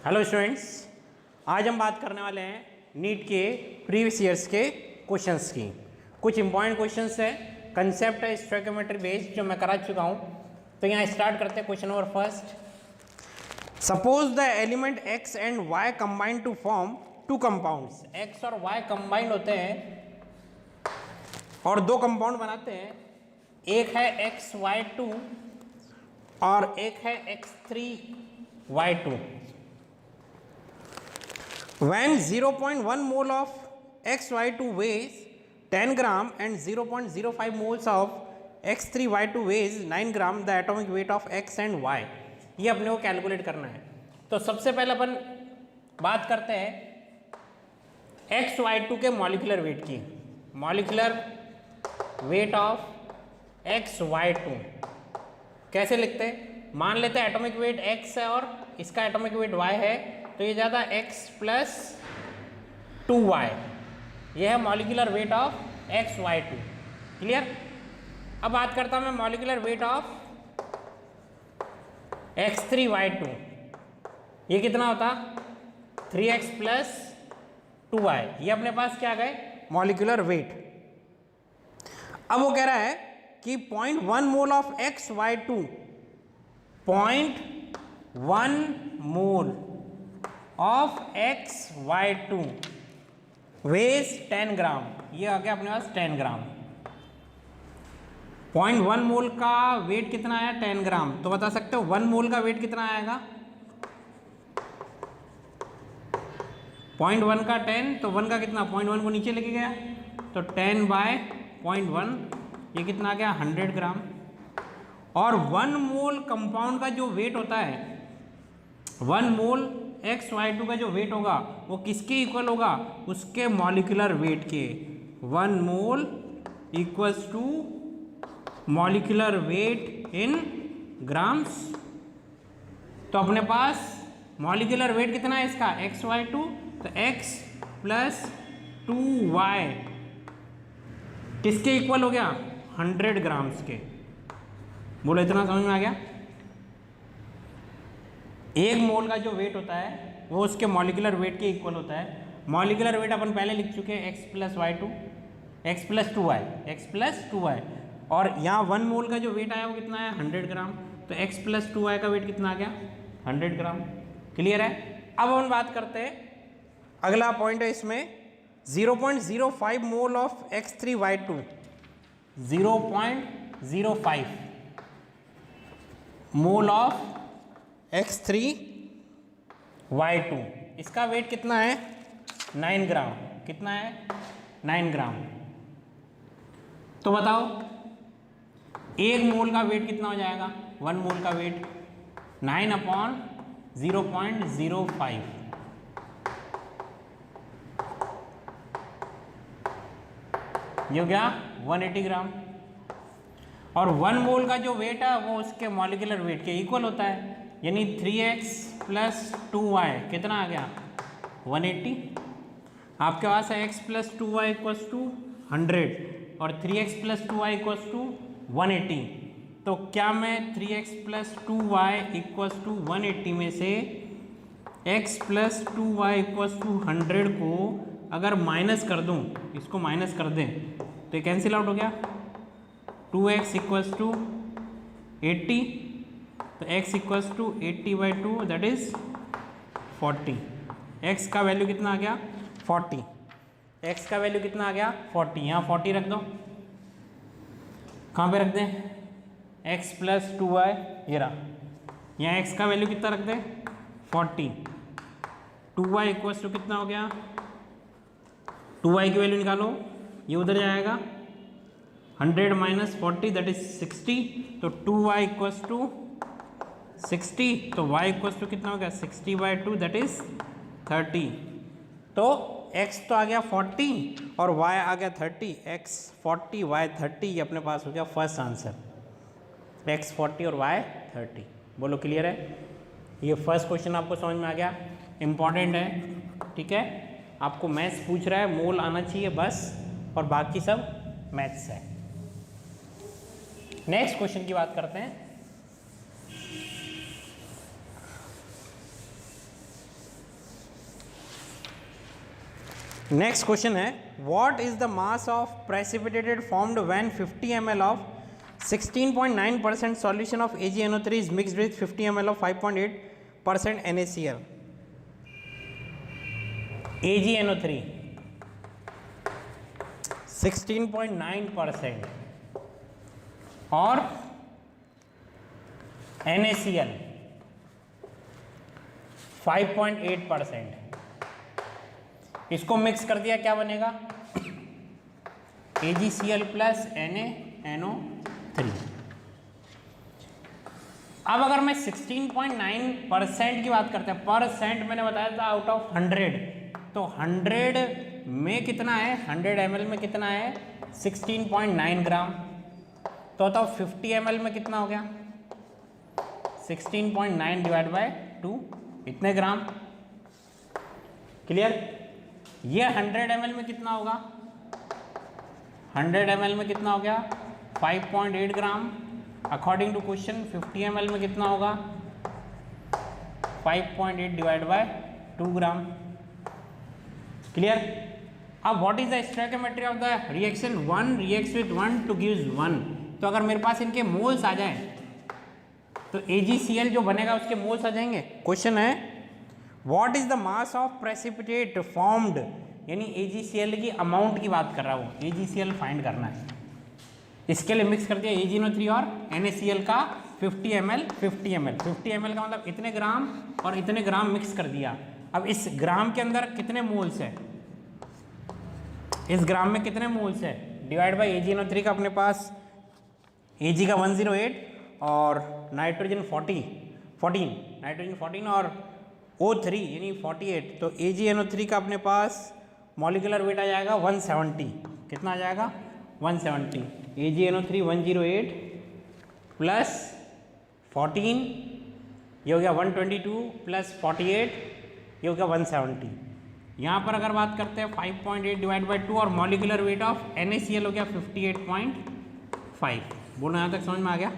Hello students, आज हम बात करने वाले हैं नीट के प्रीवियस ईयर्स के क्वेश्चंस की। कुछ इंपॉर्टेंट क्वेश्चंस है, कंसेप्ट है स्टोइकोमेट्री बेस्ड जो मैं करा चुका हूँ। तो यहाँ स्टार्ट करते हैं question number first. Suppose the element x and y combine to form two compounds. x और y कंबाइंड होते हैं और दो कंपाउंड बनाते हैं। एक है XY2 और एक है X3Y2। When 0.1 mole of XY2 weighs 10 gram and 0.05 moles of X3Y2 weighs 9 gram, the atomic weight of X and Y। ये अपने को कैलकुलेट करना है। तो सबसे पहले अपन बात करते हैं XY2 के मॉलिक्यूलर वेट की। मॉलिक्यूलर वेट ऑफ XY2 कैसे लिखते हैं? मान लेते हैं एटॉमिक वेट X है और इसका एटॉमिक वेट Y है, तो ये ज़्यादा X प्लस 2Y। यह है molecular weight of XY2। Clear? अब बात करता हूँ मैं मॉलिक्यूलर वेट ऑफ X3Y2। ये कितना होता? 3X plus 2Y। ये अपने पास क्या गए? Molecular weight. अब वो कह रहा है कि 0.1 mole of XY2, 0.1 mole of XY2 weighs 10 gram. ये आ गया अपने पास 10 ग्राम। 0.1 मोल का वेट कितना आया? 10 ग्राम। तो बता सकते हो 1 मोल का वेट कितना आएगा? 0.1 का 10, तो 1 का कितना? 0.1 को नीचे लेके गया, तो 10 बाय 0.1, ये कितना आ गया? 100 ग्राम। और 1 मोल कंपाउंड का जो वेट होता है, 1 मोल XY2 का जो वेट होगा वो किसके इक्वल होगा? उसके मॉलिक्यूलर वेट के। 1 mole equals to molecular weight in grams. तो अपने पास मॉलिक्यूलर वेट कितना है इसका? XY2, तो X प्लस 2Y किसके इक्वल हो गया? 100 ग्राम्स के। बोलो इतना समझ में आ गया? एक मोल का जो वेट होता है वो उसके मॉलिक्यूलर वेट के इक्वल होता है। मॉलिक्यूलर वेट अपन पहले लिख चुके हैं, X plus Y2, X plus 2Y, X plus 2Y। और यहाँ 1 मोल का जो वेट आया वो कितना है? 100 ग्राम। तो X प्लस 2Y का वेट कितना आ गया? 100 ग्राम। क्लियर है? अब हम बात करते हैं, अगला पॉइंट है इसमें 0.05 mole of X3Y2। 0.05 mole of X3Y2, इसका वेट कितना है? 9 ग्राम। कितना है? 9 ग्राम। तो बताओ एक मोल का वेट कितना हो जाएगा? 1 मोल का वेट 9/0.05। ये हो गया 180 ग्राम। और 1 मोल का जो वेट है वो उसके मॉलिक्यूलर वेट के इक्वल होता है, यानी 3X प्लस 2Y कितना आ गया? 180। आपके पास है X plus 2Y equals to 100 और 3X plus 2Y equals to 180। तो क्या मैं 3X plus 2Y equals to 180 में से X plus 2Y equals to 100 को अगर माइनस कर दूं, इसको माइनस कर दें तो ये कैंसिल आउट हो गया। 2X इक्वल्स टू 80, तो x equals to 80/2 that is 40। x का वैल्यू कितना आ गया? 40। x का वैल्यू कितना आ गया? 40। यहाँ 40 रख दो। कहाँ पे रख दें? x प्लस 2y, ये रहा। यहाँ x का वैल्यू कितना रख दें? 40। 2y इक्वल्स टू कितना हो गया? 2y की वैल्यू निकालो, ये उधर जाएगा। 100 माइनस 40 दैट इज 60। तो 2y इक्वल्स टू 60, तो y इक्वल्स टू कितना हो गया? 60/2 दैट इज 30। तो x तो आ गया 40 और y आ गया 30। x 40 y 30, ये अपने पास हो गया फर्स्ट आंसर। x 40 और y 30। बोलो क्लियर है? ये फर्स्ट क्वेश्चन आपको समझ में आ गया? इंपॉर्टेंट है, ठीक है? आपको मैथ्स पूछ रहा है, मोल आना चाहिए बस, और बाकी सब मैथ्स है। नेक्स्ट क्वेश्चन की बात करते हैं। नेक्स्ट क्वेश्चन है, what is the mass of precipitated formed when 50 ml of 16.9% solution of AgNO3 is mixed with 50 ml of 5.8% NaCl. AgNO3 16.9% और NaCl 5.8%. इसको मिक्स कर दिया, क्या बनेगा? AgCl plus NaNO3. अब अगर मैं 16.9% की बात करते हैं, परसेंट मैंने बताया था आउट ऑफ 100, तो 100 में कितना है, 100 ml में कितना है? 16.9 ग्राम. तो 50 ml में कितना हो गया? 16.9 डिवाइड बाय 2, इतने ग्राम. क्लियर? ये 100 ml में कितना होगा? 100 ml में कितना हो गया? 5.8 ग्राम. अकॉर्डिंग टू क्वेश्चन 50 ml में कितना होगा? 5.8 डिवाइड बाय 2 ग्राम. क्लियर? अब what is the stoichiometry of the reaction? 1 reacts with 1 two gives 1. तो अगर मेरे पास इनके मोल्स आ जाएं तो AgCl जो बनेगा उसके मोल्स आ जाएंगे. क्वेश्चन है, what is the mass of precipitate formed, यानी AgCl की अमाउंट की बात कर रहा हूँ. AgCl फाइंड करना है. इसके लिए मिक्स कर दिया AgNO3 और NaCl का 50 ml 50 ml. 50 ml का मतलब इतने ग्राम और इतने ग्राम मिक्स कर दिया. अब इस ग्राम के अंदर कितने मोल्स है? इस ग्राम में कितने मोल्स है? डिवाइड बाय AgNO3 का अपने पास Ag का 108 और नाइट्रोजन 14 नाइट्रोजन 14 और O3 यानी 48. तो AgNO3 का अपने पास मॉलिक्यूलर वेट आ जाएगा 170. कितना आ जाएगा? 170. AgNO3 108 प्लस 14, ये हो गया 122 प्लस 48, ये हो गया 170. यहाँ पर अगर बात करते हैं 5.8 डिवाइड बाई 2 और मॉलिक्यूलर वेट ऑफ NaCl हो गया 58.5. बोलो यहाँ तक समझ में आ गया?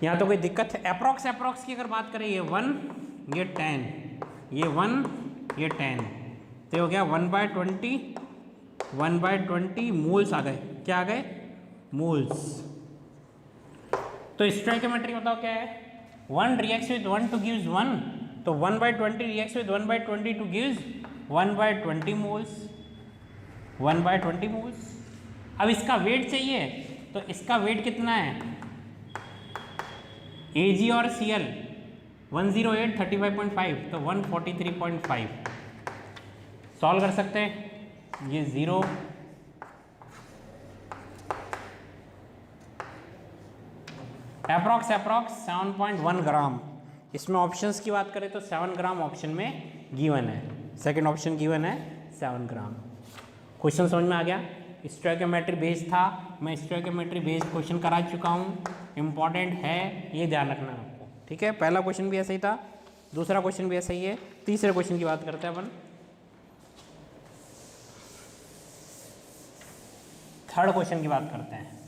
यहाँ तो कोई दिक्कत है? अप्रॉक्स की अगर बात करें, ये 1 ये 10, ये 1 ये 10, तो हो गया 1/20 मोल्स आ गए. क्या आ गए? मोल्स. तो स्टोइकियोमेट्री बताओ क्या है? 1 रिएक्ट्स विद 1 टू गिव्स 1, तो 1/20 reacts with 1/20 two gives 1/20 moles. 1/20 moles. अब इसका वेट चाहिए, तो इसका वेट कितना है? Ag और Cl 108 35.5, तो 143.5. सॉल्व कर सकते हैं. ये 0 अप्रॉक्स 7.1 ग्राम. इसमें ऑप्शंस की बात करें तो 7 ग्राम ऑप्शन में गिवन है. सेकंड ऑप्शन गिवन है 7 ग्राम. क्वेश्चन समझ में आ गया? स्टोइकियोमेट्री बेस्ड था. मैं स्टोइकियोमेट्री बेस्ड क्वेश्चन करा चुका हूँ. इंपॉर्टेंट है, ये ध्यान रखना आपको. ठीक है? पहला क्वेश्चन भी ऐसा ही था, दूसरा क्वेश्चन भी ऐसा ही है. तीसरे क्वेश्चन की बात करते हैं अपन. थर्ड क्वेश्चन की बात करते हैं.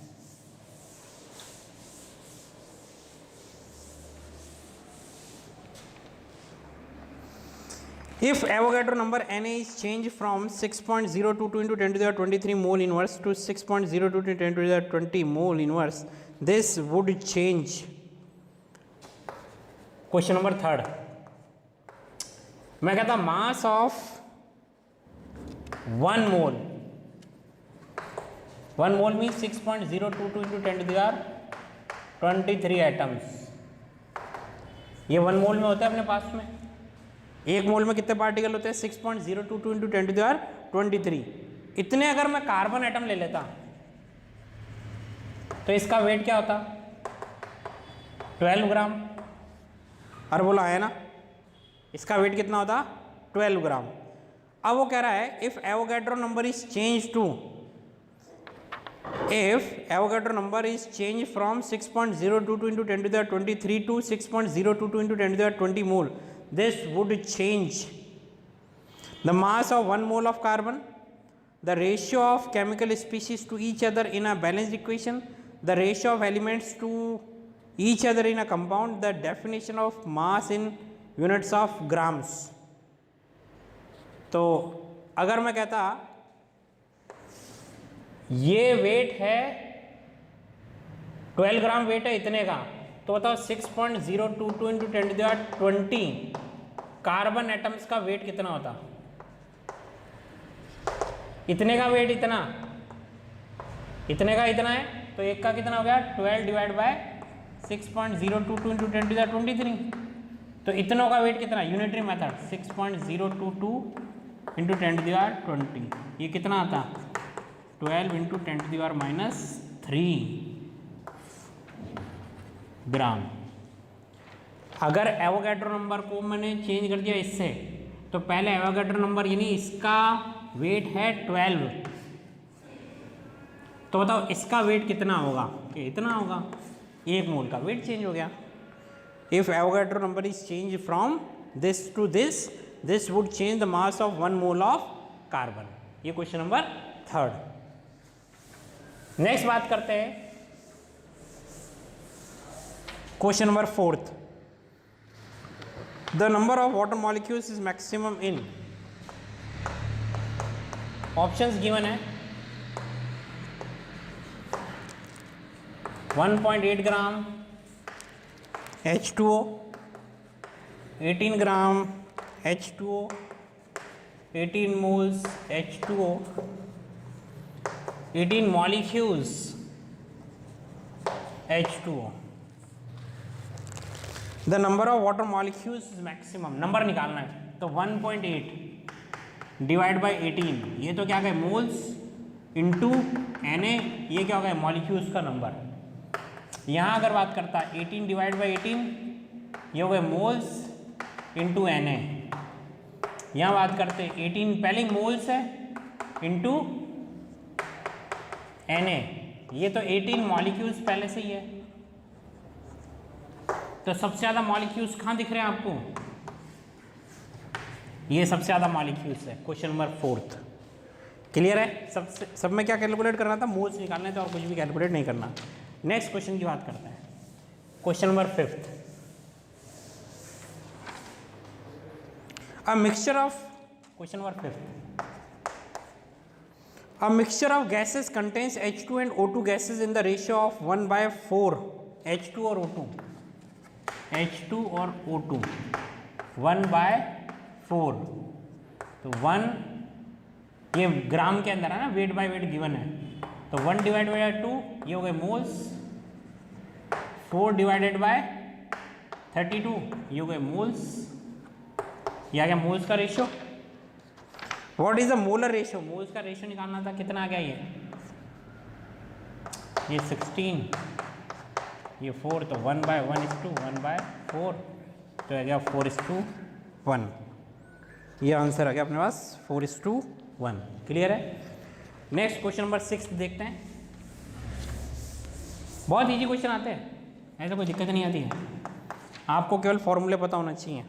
If Avogadro number Na is changed from 6.022 into 10 to the 23 mole inverse to 6.022 into 10 to the 20 mole inverse, this would change. Question number 3. मैं कहता mass of 1 mole. 1 mole means 6.022 into 10 to the 23 atoms. ये 1 mole में होता है अपने पास में. एक मोल में कितने पार्टिकल होते हैं? 6.022 इंटू 10 टू द पावर 23. इतने अगर मैं कार्बन एटम ले लेता तो इसका वेट क्या होता? 12 ग्राम. और बोला है ना, इसका वेट कितना होता? 12 ग्राम. अब वो कह रहा है if Avogadro number is change to, if Avogadro number is changed from 6.022 into 10 to the 23 to 6.022 into 10 to the 20 mole, this would change the mass of 1 mole of carbon, the ratio of chemical species to each other in a balanced equation, the ratio of elements to each other in a compound, the definition of mass in units of grams. तो अगर मैं कहता ये wait है 12 gram weight है इतने का, तो बताओ 6.022 इंटू 10⁻20 कार्बन एटम्स का वेट कितना होता? इतने का वेट इतना, इतने का इतना है, तो एक का कितना हो गया 12 डिवाइड बाय 6.022 इंटू 10⁻23। तो इतनों का वेट कितना? यूनिटरी मेथड 6.022 इंटू 10⁻20, ये कितना आता? 12 इंटू 10⁻³ ग्राम। अगर एवोगैड्रो नंबर को मैंने चेंज कर दिया इससे, तो पहले एवोगैड्रो नंबर यानी इसका वेट है 12, तो बताओ इसका वेट कितना होगा? कि इतना होगा, 1 मोल का वेट चेंज हो गया। If Avogadro number is change from this to this would change the mass of 1 mole of carbon. ये क्वेश्चन नंबर 3। नेक्स्ट बात करते हैं question number 4। The number of water molecules is maximum in, options given है 1.8 gram H2O, 18 gram H2O, 18 moles H2O, 18 molecules H2O। The number of water molecules is maximum, number निकालना है, तो 1.8 divide by 18, ये तो क्या गए मोल्स इंटू Na, ये क्या हो गया मॉलिक्यूल्स का नंबर। यहाँ अगर बात करता 18 डिवाइड बाई 18, ये हो गए मोल्स इंटू Na। यहाँ बात करते 18 पहले मोल्स है इंटू Na, ये तो 18 मॉलिक्यूल्स पहले से ही है। तो सबसे ज़्यादा मॉलिक्यूल्स कहाँ दिख रहे हैं आपको? ये सबसे ज़्यादा मॉलिक्यूल्स है। क्वेश्चन नंबर 4 क्लियर है? सब में क्या कैलकुलेट करना था? मोल्स निकालने थे और कुछ भी कैलकुलेट नहीं करना। नेक्स्ट क्वेश्चन की बात करते हैं, question number 5। A mixture of, question number 5, a mixture of gases contains H2 and O2 gases in the ratio of 1/4, H2 और O2, H2 और O2 1/4, तो 1 ये ग्राम के अंदर है ना, वेट बाय वेट गिवन है, तो 1 डिवाइड बाई 2 ये हो गए मोल्स, 4 डिवाइडेड बाय 32 ये हो गए मोल्स, ये आ गया मोल्स का ratio. What is the molar ratio? Moles का रेशियो निकालना था, कितना आ गया ये 16, ये 4, तो 1/1:1/4, तो आ गया 4:1। ये आंसर आ गया अपने पास 4:1। क्लियर है? नेक्स्ट क्वेश्चन नंबर 6 देखते हैं। बहुत इजी क्वेश्चन आते हैं, ऐसा कोई दिक्कत नहीं आती है, आपको केवल फॉर्मूले पता होना चाहिए।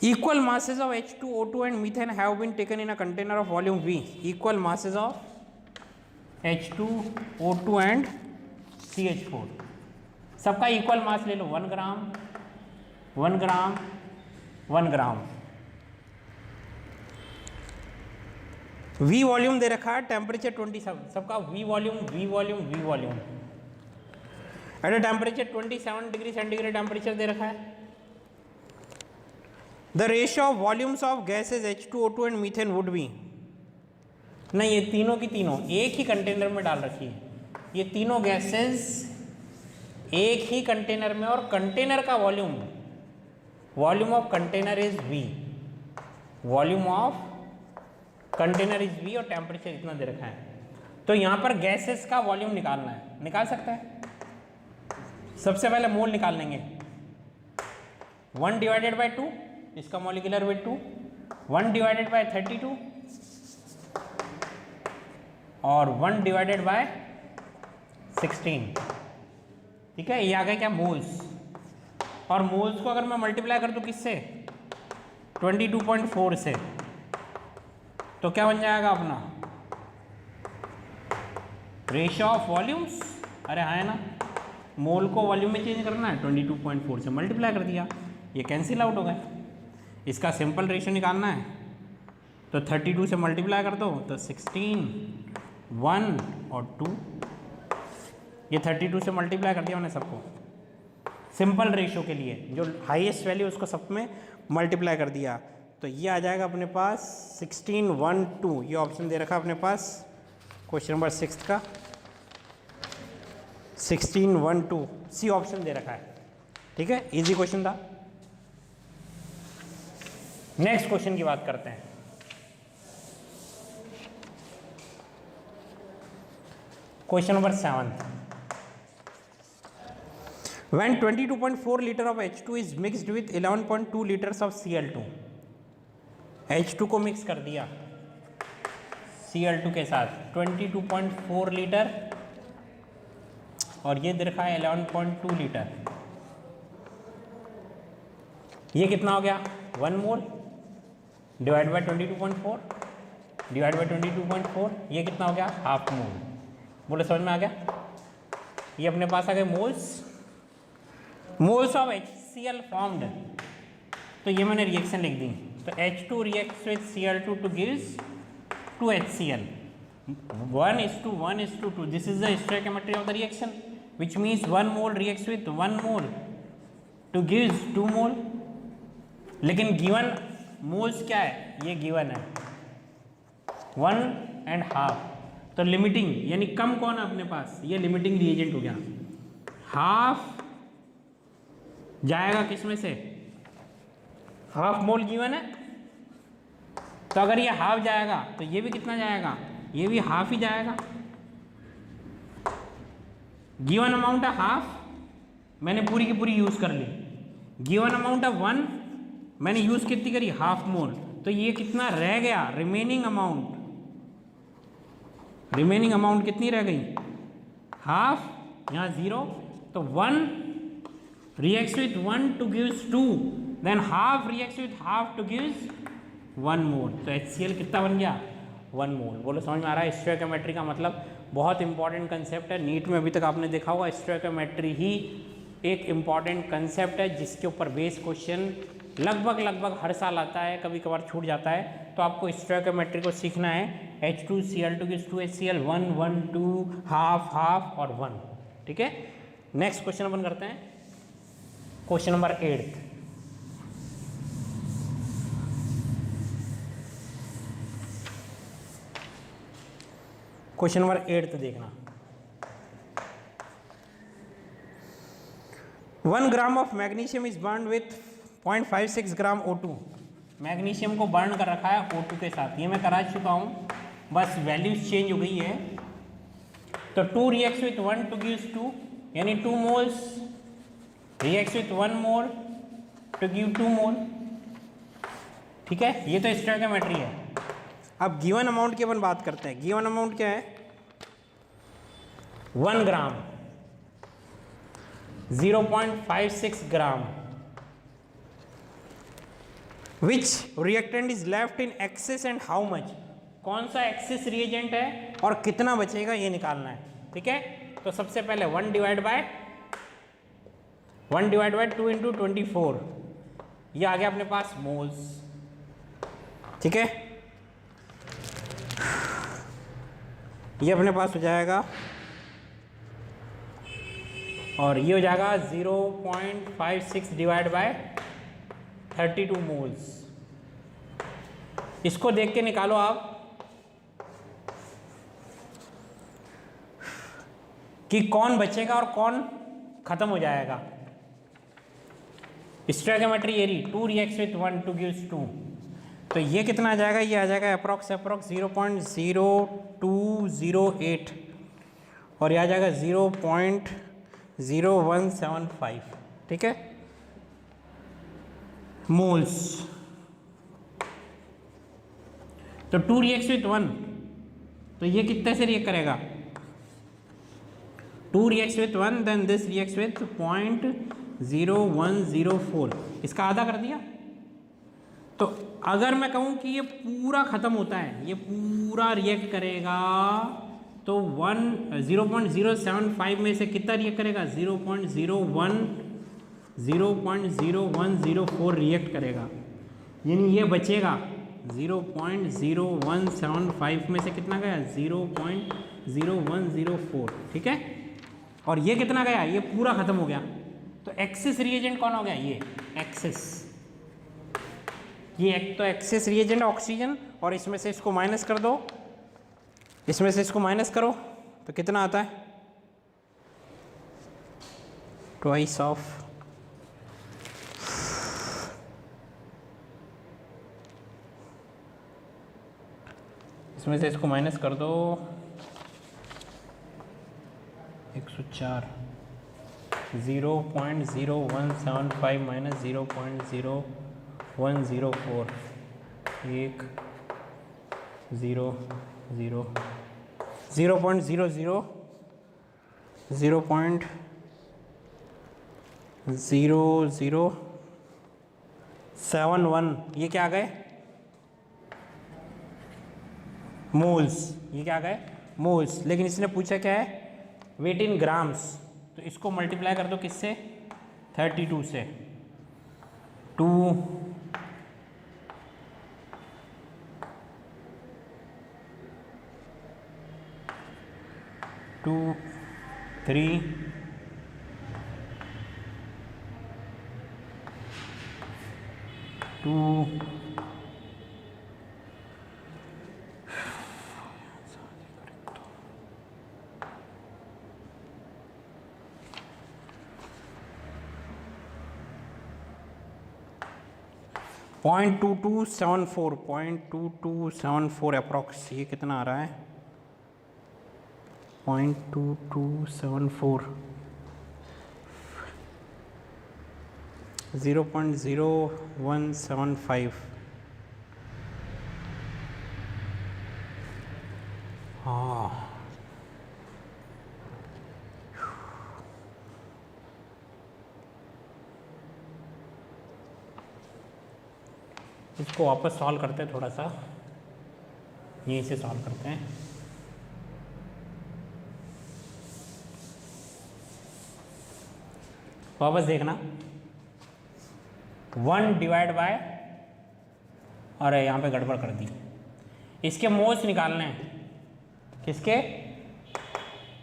Equal masses of H2, O2 and methane have been taken in a container of volume V। Equal masses of H2, O2 and CH4, सबका इक्वल मास ले लो, 1 ग्राम 1 ग्राम 1 ग्राम। V वॉल्यूम दे रखा है, टेम्परेचर 27, सबका V volume at a temperature 27 degree centigrade temperature दे रखा है। The ratio of volumes of gases H2, O2 and methane would be, नहीं ये तीनों की तीनों एक ही कंटेनर में डाल रखी है, ये तीनों गैसेज एक ही कंटेनर में, और कंटेनर का volume of container is V, volume of container is V और टेम्परेचर इतना दे रखा है। तो यहाँ पर गैसेस का वॉल्यूम निकालना है, निकाल सकते हैं। सबसे पहले मोल निकाल लेंगे, 1 डिवाइडेड बाई 2, इसका मॉलिक्यूलर वेट 2, 1 डिवाइडेड बाई 32 और 1 डिवाइडेड बाय 16। ठीक है, ये आ गया क्या मोल्स, और मोल्स को अगर मैं मल्टीप्लाई कर दूं किससे 22.4 से, तो क्या बन जाएगा अपना रेशियो ऑफ वॉल्यूम्स। अरे हाँ है ना, मोल को वॉल्यूम में चेंज करना है, 22.4 से मल्टीप्लाई कर दिया, ये कैंसिल आउट हो गए। इसका सिंपल रेशियो निकालना है तो 32 से मल्टीप्लाई कर दो तो 16, 1 और 2। ये 32 से मल्टीप्लाई कर दिया मैंने सबको, सिंपल रेशो के लिए जो हाईएस्ट वैल्यू उसको सब में मल्टीप्लाई कर दिया। तो ये आ जाएगा अपने पास 16, 1, 2। ये ऑप्शन दे रखा अपने पास क्वेश्चन नंबर 6 का 16, 1, 2 सी ऑप्शन दे रखा है। ठीक है, इजी क्वेश्चन था। नेक्स्ट क्वेश्चन की बात करते हैं। Question number 7, when 22.4 liter of H2 is mixed with 11.2 liters of Cl2, H2 को मिक्स कर दिया Cl2 के साथ 22.4 लीटर और ये दे रखा है 11.2 लीटर। ये कितना हो गया 1 मोल डिवाइड बाय 22.4 डिवाइड बाय 22.4, ये कितना हो गया हाफ मोल। बोले समझ में आ गया? ये अपने पास आ गए मोल्स ऑफ HCl फॉर्म्ड। तो ये मैंने रिएक्शन लिख दी। तो H2 reacts with Cl2 to gives 2 HCl, 1:1:2. This is the stoichiometry of the reaction, which means 1 mole reacts with 1 mole to gives 2 mole. लेकिन गिवन मोल्स क्या है, ये गिवन है 1.5। तो लिमिटिंग यानी कम कौन है अपने पास, ये लिमिटिंग रिएजेंट हो गया। हाफ जाएगा किस में से, हाफ मोल गिवन है, तो अगर ये हाफ जाएगा तो ये भी कितना जाएगा, ये भी हाफ ही जाएगा। गिवन अमाउंट है हाफ, मैंने पूरी की पूरी यूज कर ली। गिवन अमाउंट है 1, मैंने यूज कितनी करी, हाफ मोल। तो ये कितना रह गया, रिमेनिंग अमाउंट कितनी रह गई, हाफ, यहाँ 0। तो 1 reacts with 1 to gives 2, then half reacts with half to gives 1 mole. तो HCl कितना बन गया 1 मोल। बोलो समझ में आ रहा है? स्टोइकोमेट्री का मतलब बहुत इंपॉर्टेंट कंसेप्ट है। नीट में अभी तक आपने देखा होगा स्टोइकोमेट्री ही एक इम्पॉर्टेंट कंसेप्ट है जिसके ऊपर बेस क्वेश्चन लगभग हर साल आता है, कभी कभार छूट जाता है। तो आपको स्टोइकोमेट्री को सीखना है। H2Cl2 gives 2 HCl, 1, 1, 2, हाफ और 1। ठीक है, नेक्स्ट क्वेश्चन अपन करते हैं। क्वेश्चन नंबर 8, क्वेश्चन नंबर 8 देखना। 1 gram of magnesium is burn with 0.56 gram O2। Magnesium को बर्न कर रखा है O2 के साथ, ये मैं करा चुका हूँ, बस वैल्यूज चेंज हो गई है। तो 2 रिएक्ट्स विथ 1 to gives 2, यानी 2 moles reacts with 1 mole to give 2 mole। ठीक है, ये तो स्टोइकोमेट्री है। अब गिवन अमाउंट की अपन बात करते हैं। गिवन अमाउंट क्या है, 1 ग्राम, 0.56 ग्राम। Which reactant is left in excess and how much, कौन सा एक्सेस रिएजेंट है और कितना बचेगा ये निकालना है। ठीक है, तो सबसे पहले 1 डिवाइड बाय 2 इंटू 24, ये आ गया अपने पास मोल्स। ठीक है, ये अपने पास हो जाएगा और ये हो जाएगा 0.56 डिवाइड बाय 32 मोल्स। इसको देख के निकालो आप कि कौन बचेगा और कौन खत्म हो जाएगा। स्टोइकोमेट्री ये रही, 2 रिएक्ट्स विथ 1 to gives 2। तो ये कितना आ जाएगा, ये आ जाएगा अप्रॉक्स 0.0208 और ये आ जाएगा 0.0175। ठीक है, मोल्स। तो 2 रिएक्ट्स विथ 1, तो ये कितने से रिएक्ट करेगा, 2 reacts with 1, then this reacts with 0.0104, इसका आधा कर दिया। तो अगर मैं कहूँ कि ये पूरा ख़त्म होता है, ये पूरा रिएक्ट करेगा, तो 0.075 में से कितना रिएक्ट करेगा, 0.0104 रिएक्ट करेगा, यानी ये बचेगा 0.0175 में से कितना गया? 0.0104, ठीक है। और ये कितना गया? ये पूरा खत्म हो गया। तो एक्सेस रिएजेंट कौन हो गया? ये एक्सेस, ये एक तो एक्सेस रिएजेंट ऑक्सीजन, और इसमें से इसको माइनस कर दो, इसमें से इसको माइनस करो तो कितना आता है? ट्वाइस ऑफ, इसमें से इसको माइनस कर दो 104, 0.0175 माइनस 0.0104, 1 0 0 0.00 0.0071, ये क्या आ गए? मोल्स। ये क्या आ गए? मोल्स। लेकिन इसने पूछा क्या है? Weight in grams. तो इसको मल्टीप्लाई कर दो किससे? 32 से। 2 2 3 2 0.2274 अप्रॉक्स। ये कितना आ रहा है? 0.2274, 0.0175। हाँ, इसको वापस सॉल्व करते हैं, थोड़ा सा यहीं से सॉल्व करते हैं। वापस देखना, 1 डिवाइड बाय, अरे यहाँ पे गड़बड़ कर दी। इसके मोल्स निकालने हैं। किसके?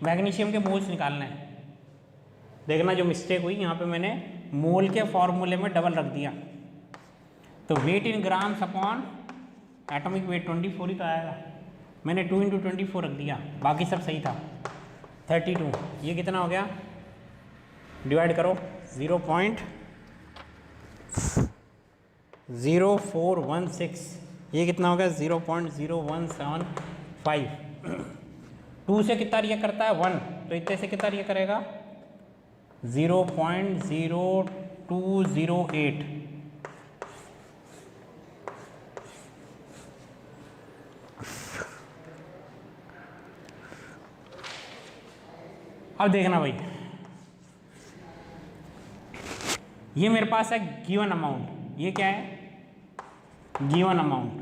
मैग्नीशियम के मोल्स निकालने हैं। देखना जो मिस्टेक हुई, यहाँ पे मैंने मोल के फॉर्मूले में डबल रख दिया। तो weight in grams upon atomic weight 24 ही तो आएगा। मैंने 2 × 24 रख दिया, बाकी सब सही था। 32, ये कितना हो गया? डिवाइड करो 0.0416, ये कितना हो गया? 0.0175। 2 से कितना रिएक्ट करता है? 1, तो इतने से कितना रिएक्ट करेगा? 0.0208। अब देखना भाई, ये मेरे पास है गिवन अमाउंट। ये क्या है? Given amount.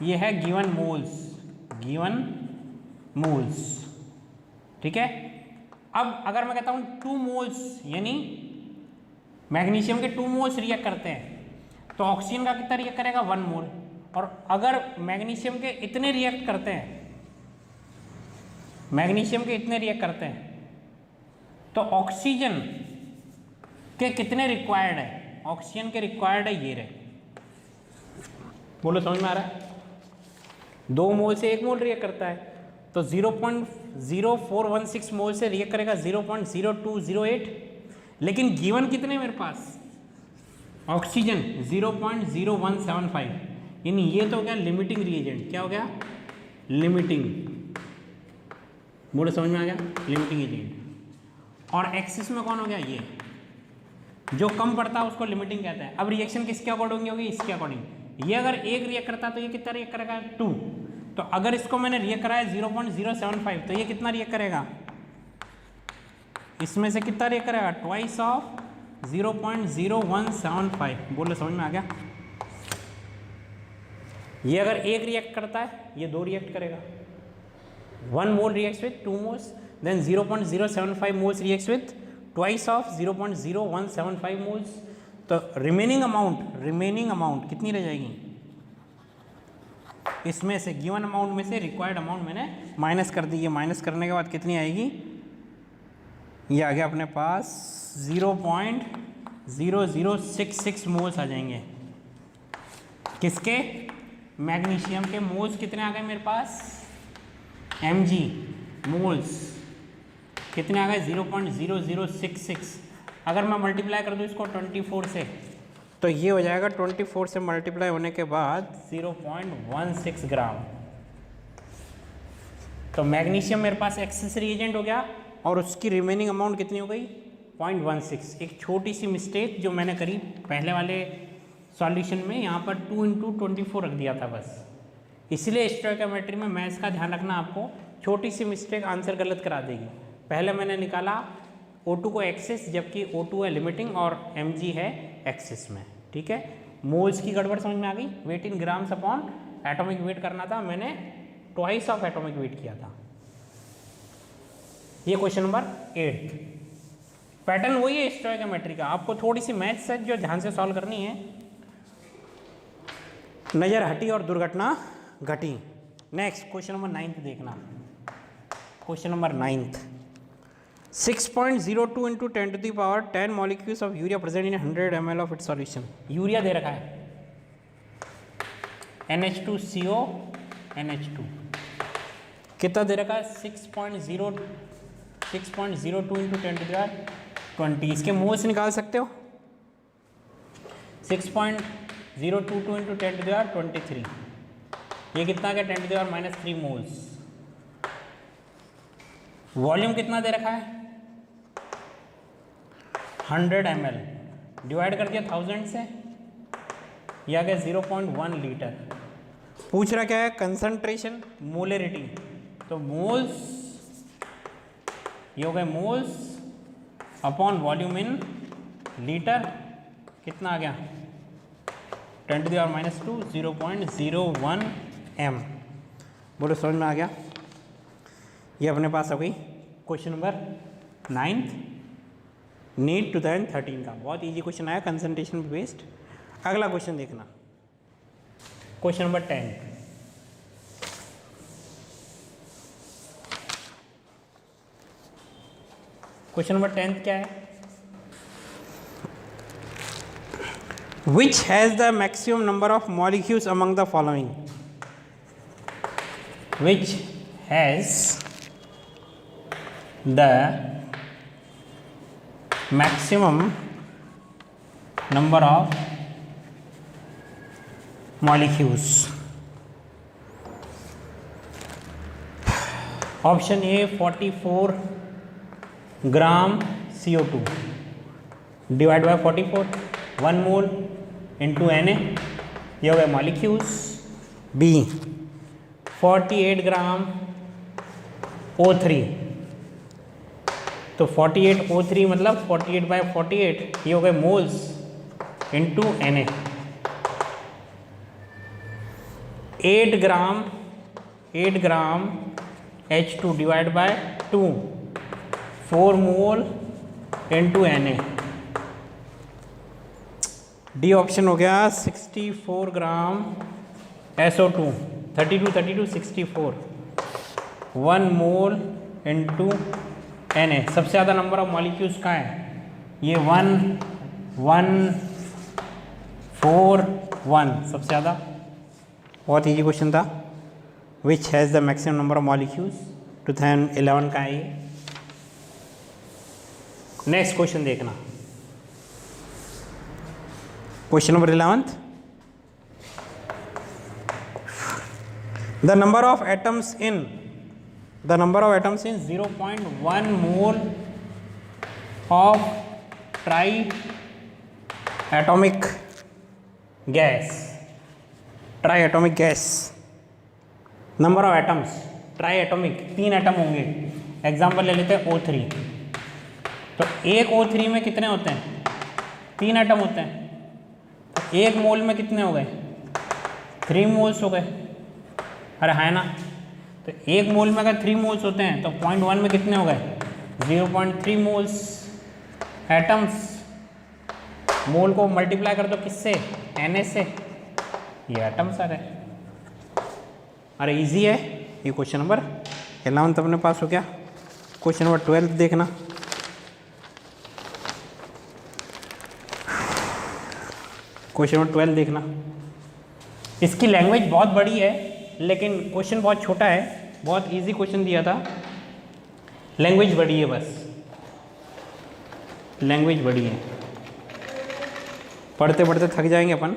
ये है गिवन मोल्स, गिवन मोल्स, ठीक है। अब अगर मैं कहता हूं 2 मोल्स, यानी मैग्नीशियम के 2 मोल्स रिएक्ट करते हैं, तो ऑक्सीजन का कितना रिएक्ट करेगा? 1 मोल। और अगर मैग्नीशियम के इतने रिएक्ट करते हैं, मैग्नीशियम के इतने रिएक्ट करते हैं, तो ऑक्सीजन के कितने रिक्वायर्ड है? ऑक्सीजन के रिक्वायर्ड है ये रहे। बोलो समझ में आ रहा है? 2 मोल से 1 मोल रिएक्ट करता है, तो 0.0416 मोल से रिएक्ट करेगा 0.0208। लेकिन गिवन कितने मेरे पास? ऑक्सीजन 0.0175, यानी ये तो हो गया लिमिटिंग रिएजेंट। क्या हो गया? लिमिटिंग। बोलो समझ में आ गया? Limiting agent. और एक्सिस में कौन हो गया? ये जो कम पड़ता है उसको लिमिटिंग कहते हैं। अब रिएक्शन किसके अकॉर्डिंग होगी? इसके अकॉर्डिंग। ये अगर 1 रिएक्ट करता है तो ये कितना रिएक्ट करेगा? 2। तो अगर इसको मैंने रिएक्ट कराया 0.075, तो ये कितना रिएक्ट करेगा? इसमें से कितना रिएक्ट करेगा? Twice of 0.0175। बोलो समझ में आ गया? ये अगर 1 रिएक्ट करता है, ये 2 रिएक्ट करेगा। 1 mole reacts with 2 moles, then 0.075 moles reacts with twice of 0.0175 moles, तो रिमेनिंग अमाउंट कितनी रह जाएगी? इसमें से गिवन अमाउंट में से रिक्वायर्ड अमाउंट मैंने माइनस कर दी है। माइनस करने के बाद कितनी आएगी? ये आ गया अपने पास 0.0066 मोल्स आ जाएंगे। किसके? मैग्नीशियम के। मोल्स कितने आ गए मेरे पास? mg मोल्स कितने आ गए? 0.0066। अगर मैं मल्टीप्लाई कर दूँ इसको 24 से, तो ये हो जाएगा 24 से मल्टीप्लाई होने के बाद 0.16 ग्राम। तो मैग्नीशियम मेरे पास एक्सेस रिएजेंट हो गया और उसकी रिमेनिंग अमाउंट कितनी हो गई? 0.16। एक छोटी सी मिस्टेक जो मैंने करी पहले वाले सॉल्यूशन में, यहाँ पर 2 × 24 रख दिया था बस। इसलिए स्टोइकोमेट्री में मैथ्स का ध्यान रखना, आपको छोटी सी मिस्टेक आंसर गलत करा देगी। पहले मैंने निकाला O2 को एक्सेस, जबकि O2 है लिमिटिंग और Mg है एक्सेस में। ठीक है, मोल्स की गड़बड़ समझ में आ गई। Weight in grams upon atomic weight करना था, मैंने ट्वाइस ऑफ एटॉमिक वेट किया था। ये क्वेश्चन नंबर 8। पैटर्न वही है स्टोइकोमेट्री का। आपको थोड़ी सी मैथ्स है जो ध्यान से सॉल्व करनी है। नजर हटी और दुर्घटना घटी। नेक्स्ट क्वेश्चन नंबर 9 देखना। Question number 9, 6.02 × 10⁻10 molecules of urea present in 100 ml of its solution। Urea दे रखा है NH2CO NH2 कितना दे रखा है? 6.02 × 10⁻20। इसके मोल्स निकाल सकते हो। 6.022 × 10⁻23। ये कितना क्या? 10⁻³ मोल्स। वॉल्यूम कितना दे रखा है? 100 ml। डिवाइड कर दिया 1000 से, यह आ गया 0.1 लीटर। पूछ रहा क्या है? Concentration, molarity. तो मोल्स, ये हो गए moles upon volume in litre. कितना आ गया? 10⁻², 0.01 m। बोलो समझ में आ गया? ये अपने पास हो गई क्वेश्चन नंबर 9 नीट 2013 का। बहुत इजी क्वेश्चन आया, कंसंट्रेशन बेस्ड। अगला क्वेश्चन देखना, क्वेश्चन नंबर 10। क्वेश्चन नंबर 10 क्या है? Which has the maximum number of molecules among the following? Which has the maximum number of molecules? Option A 44 gram CO2 divide by 44, 1 mole into Na, ये हो गए molecules. B 48 ग्राम O3, तो 48 O3 मतलब 48/48, ये हो गए moles into Na। 8 gram H2 divide by 2, 4 mole into Na। D option हो गया 64 ग्राम SO2, 32 64, 1 मोल इंटू Na। सबसे ज़्यादा नंबर ऑफ मॉलिक्यूल्स कहाँ है? ये 1 1 4 1 सबसे ज़्यादा। बहुत इजी क्वेश्चन था। Which has the maximum number of molecules? 2011 का है ये। नेक्स्ट क्वेश्चन देखना, question number 11। The number of atoms in 0.1 mole of triatomic gas. Number of atoms, triatomic 3 atom होंगे। एग्जाम्पल ले लेते हैं O3। तो एक O3 में कितने होते हैं? 3 एटम होते हैं। तो 1 मोल में कितने हो गए? 3 मोल्स हो गए। अरे है ना? तो 1 मोल में अगर 3 मोल्स होते हैं तो 0.1 में कितने हो गए? 0.3 मोल्स एटम्स। मोल को मल्टीप्लाई कर दो किससे, Na से, ये एटम्स आ गए। अरे इजी है ये क्वेश्चन नंबर 11 अपने पास हो गया। क्वेश्चन नंबर 12 देखना। क्वेश्चन नंबर 12 देखना। इसकी लैंग्वेज बहुत बड़ी है लेकिन क्वेश्चन बहुत छोटा है, बहुत इजी क्वेश्चन दिया था। लैंग्वेज बड़ी है, बस लैंग्वेज बड़ी है, पढ़ते पढ़ते थक जाएंगे अपन,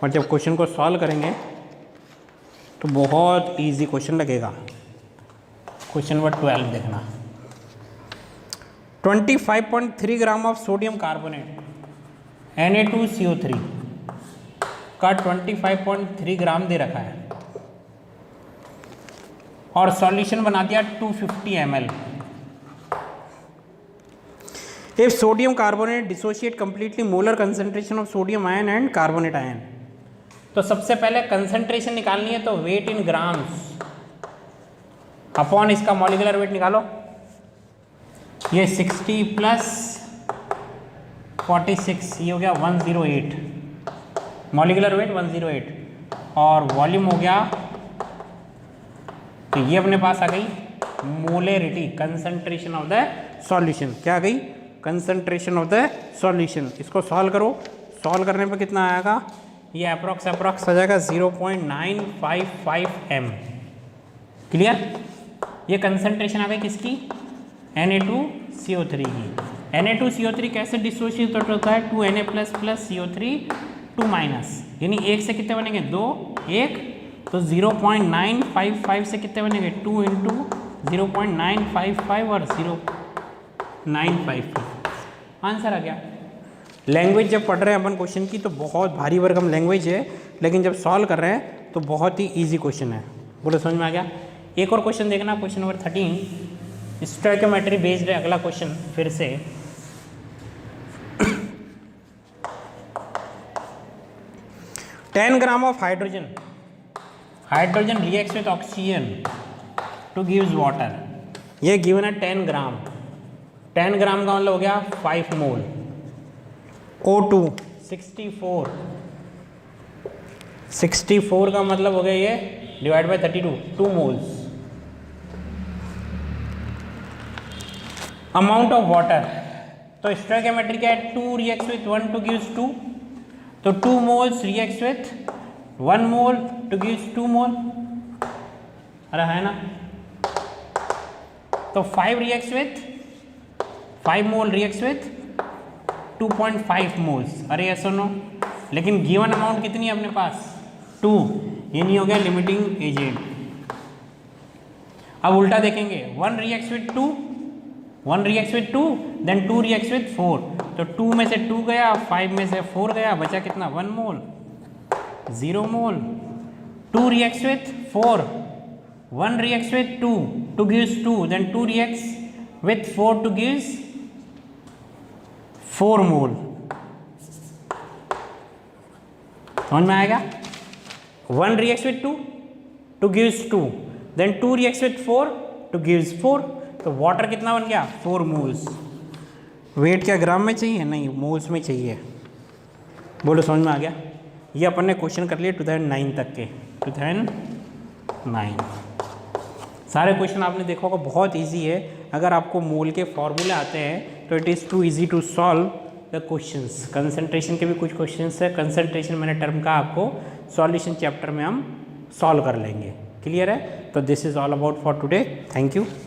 और जब क्वेश्चन को सॉल्व करेंगे तो बहुत इजी क्वेश्चन लगेगा। क्वेश्चन नंबर 12 देखना। 25.3 gram of sodium carbonate Na2CO3 का 25.3 ग्राम दे रखा है और सॉल्यूशन बना दिया 250 ml। If sodium carbonate dissociate completely, molar concentration of sodium ion and carbonate ion। तो सबसे पहले कंसंट्रेशन निकालनी है, तो वेट इन ग्राम्स अपॉन इसका मॉलिक्यूलर वेट निकालो। ये 60 प्लस 46, ये हो गया 108, मॉलिक्यूलर वेट 108, और वॉल्यूम हो गया, तो ये अपने पास आ गई मोलेरिटी, कंसंट्रेशन ऑफ द सॉल्यूशन। क्या आ गई, कंसंट्रेशन ऑफ द सॉल्यूशन। इसको सॉल्व करो, सॉल्व करने पे कितना आएगा, ये अप्रॉक्स आ जाएगा 0.955 m। क्लियर, ये कंसंट्रेशन आ गई किसकी, Na2CO3 की। Na2CO3 कैसे डिसोशिएट होता है, 2Na प्लस CO3 2 माइनस, यानी एक से कितने बनेंगे, 2 1, तो 0.955 से कितने बनेंगे, 2 इंटू 0.955 और 0.955, आंसर आ गया। लैंग्वेज जब पढ़ रहे हैं अपन क्वेश्चन की तो बहुत भारी भरकम लैंग्वेज है, लेकिन जब सॉल्व कर रहे हैं तो बहुत ही इजी क्वेश्चन है। बोलो समझ में आ गया। एक और क्वेश्चन देखना, क्वेश्चन नंबर 13, स्टोइकोमेट्री बेस्ड है अगला क्वेश्चन फिर से। Ten gram of hydrogen reacts with oxygen two gives water. ये गिवन है 10 ग्राम। 10 ग्राम का मतलब हो गया 5 मोल। O2 64 का मतलब हो गया ये divide by 32, 2 moles. Amount of water, तो स्टोइकोमेट्री क्या है, 2 रिएक्ट्स विथ 1 टू गिव्स 2, तो 2 moles reacts with 1 mole to gives 2 मोल। अरे है ना, तो 5 मोल रिएक्ट्स विथ 2.5 मोल्स। अरे यस और नो, लेकिन गिवन अमाउंट कितनी है अपने पास, 2, ये नहीं हो गया लिमिटिंग एजेंट। अब उल्टा देखेंगे, 1 reacts with 2 then 2 reacts with 4, तो 2 में से 2 गया, 5 में से 4 गया, बचा कितना, 1 mole, 0 mole. 2 reacts with 4, 1 reacts with 2 to gives 2, then 2 reacts with 4 to gives 4 mole. समझ में आएगा। 1 reacts with 2 to gives 2, then 2 reacts with 4 to gives 4, तो वाटर कितना बन गया, 4 मोल्स। वेट क्या ग्राम में चाहिए, नहीं मोल्स में चाहिए। बोलो समझ में आ गया। ये अपन ने क्वेश्चन कर लिए 2009 तक के, 2009 सारे क्वेश्चन आपने देखा होगा, बहुत इजी है। अगर आपको मोल के फॉर्मूले आते हैं तो it is too easy to solve the questions. Concentration के भी कुछ क्वेश्चंस है, कंसंट्रेशन मैंने टर्म का आपको सॉल्यूशन चैप्टर में हम सॉल्व कर लेंगे। क्लियर है। तो this is all about for today. Thank you.